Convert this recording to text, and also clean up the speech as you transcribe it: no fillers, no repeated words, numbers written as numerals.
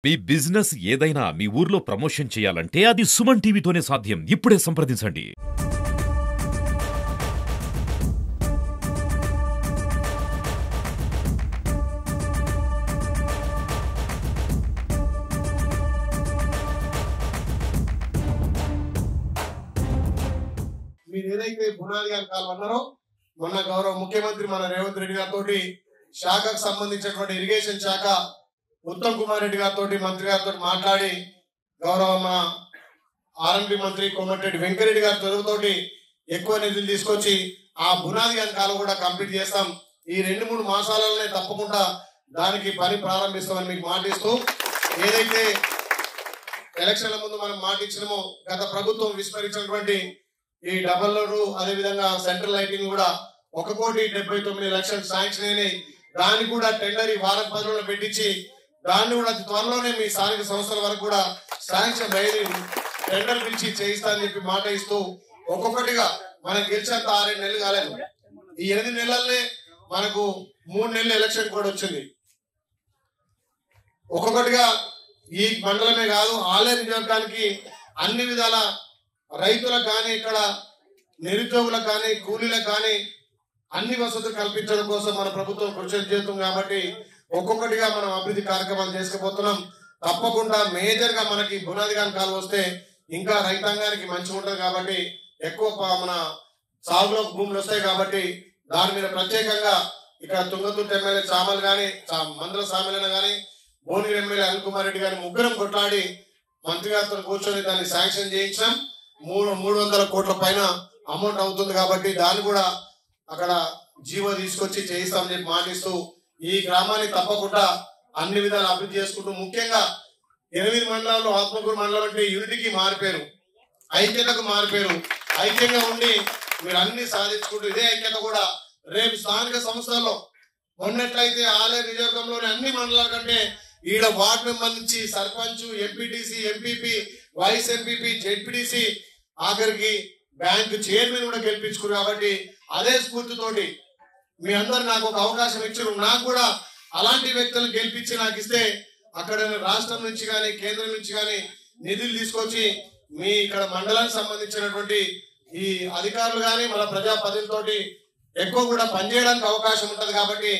మీ business ఏదైనా మీ ఊర్లో promotion చేయాలంటే అది సుమన్ టీవీతోనే సాధ్యం. ఇప్పుడే సంప్రదించండి. మీరు ఏదైతే బునాది అంకాలు అన్నారో మొన్న గౌరవ ముఖ్యమంత్రి మన రేవంత్ రెడ్డి గారితో శాఖకు సంబంధించినటువంటి ఇరిగేషన్ శాఖ ఉత్తమ్ కుమార్ రెడ్డి గారితో మంత్రి గారితో మాట్లాడి గౌరవ మన ఆర్ఎండ్బి మంత్రి కోమటిరెడ్డి వెంకరెడ్డి గారి చొరవతోటి ఎక్కువ నిధులు తీసుకొచ్చి ఆ బునాది అంకాలు కూడా కంప్లీట్ చేస్తాం. ఈ 2-3 మాసాలలోనే తప్పకుండా దానికి పని ప్రారంభిస్తామని మీకు మాటిస్తూ, ఏదైతే ఎలక్షన్ల ముందు మనం మాటిచ్చినామో గత ప్రభుత్వం విస్మరించినటువంటి ఈ డబల్ రోడ్డు అదేవిధంగా సెంట్రల్ లైటింగ్ కూడా 1,79,00,000 శాంక్షన్ అయినాయి. దాన్ని కూడా టెండర్ ఈ వారం 10 రోజులు పెట్టించి దాన్ని కూడా త్వరలోనే మీ స్థానిక సంస్థల వరకు కూడా శాంక్షన్ అయ్యి టెండర్ పిలిచి చేయిస్తా అని చెప్పి మాట ఇస్తూ ఒక్కొక్కటిగా మనం గెలిచేంత 6-7 నెలలు కాలేదు. ఈ 8 నెలలనే మనకు 3 నెలలు ఎలక్షన్ కూడా వచ్చింది. ఒక్కొక్కటిగా ఈ మండలమే కాదు ఆలయ నియోజకానికి అన్ని విధాల రైతులకు కానీ ఇక్కడ నిరుద్యోగులకు కానీ కూలీలకు కానీ అన్ని వసతులు కల్పించడం కోసం మన ప్రభుత్వం కృషి చేస్తుంది. కాబట్టి ఒక్కొక్కటిగా మనం అభివృద్ధి కార్యక్రమాలు చేసుకుపోతున్నాం. తప్పకుండా మేజర్ గా మనకి బునాది కాలు వస్తే ఇంకా రైతాంగానికి మంచిగా ఉంటుంది. కాబట్టి ఎక్కువ మన సాగులో భూములు వస్తాయి. కాబట్టి దాని మీద ప్రత్యేకంగా ఇక్కడ తుంగతుర్తి ఎమ్మెల్యే చామల్ గాని మందల సామెలన గాని భువనగిరి ఎమ్మెల్యే అనిల్ కుమార్ రెడ్డి గారిని ముగ్గురం కొట్లాడి మంత్రి గారితో కూర్చొని దాన్ని శాంక్షన్ చేయించాం. 300 కోట్ల పైన అమౌంట్ అవుతుంది. కాబట్టి దాన్ని కూడా అక్కడ జీవో తీసుకొచ్చి చేయిస్తామని చెప్పి మాటిస్తూ ఈ గ్రామాన్ని తప్పకుండా అన్ని విధాలు అభివృద్ధి చేసుకుంటూ, ముఖ్యంగా 8 మండలాల్లో ఆత్మకూరు మండలం అంటే యూనిటీకి మారిపోయారు, ఐక్యతకు మారిపోయారు. ఐక్యంగా ఉండి మీరు అన్ని సాధించుకుంటూ ఇదే ఐక్యత కూడా రేపు స్థానిక సంస్థల్లో ఉన్నట్లయితే ఆలయ నియోజకంలోని అన్ని మండలాల కంటే ఈడ వార్డు మెంబర్ నుంచి sarpanch, MPTC, MPP, vice MPP, ZPTC ఆఖరికి బ్యాంకు చైర్మన్ కూడా గెలిపించుకున్నారు. కాబట్టి అదే స్ఫూర్తితోటి మీ అందరు నాకు ఒక అవకాశం ఇచ్చారు. నాకు కూడా అలాంటి వ్యక్తులను గెలిపించి నాకు ఇస్తే అక్కడ రాష్ట్రం నుంచి కానీ కేంద్రం నుంచి కానీ నిధులు తీసుకొచ్చి మీ ఇక్కడ మండలానికి సంబంధించినటువంటి ఈ అధికారులు కానీ మన ప్రజాప్రతినిధులతోటి ఎక్కువ కూడా పనిచేయడానికి అవకాశం ఉంటది. కాబట్టి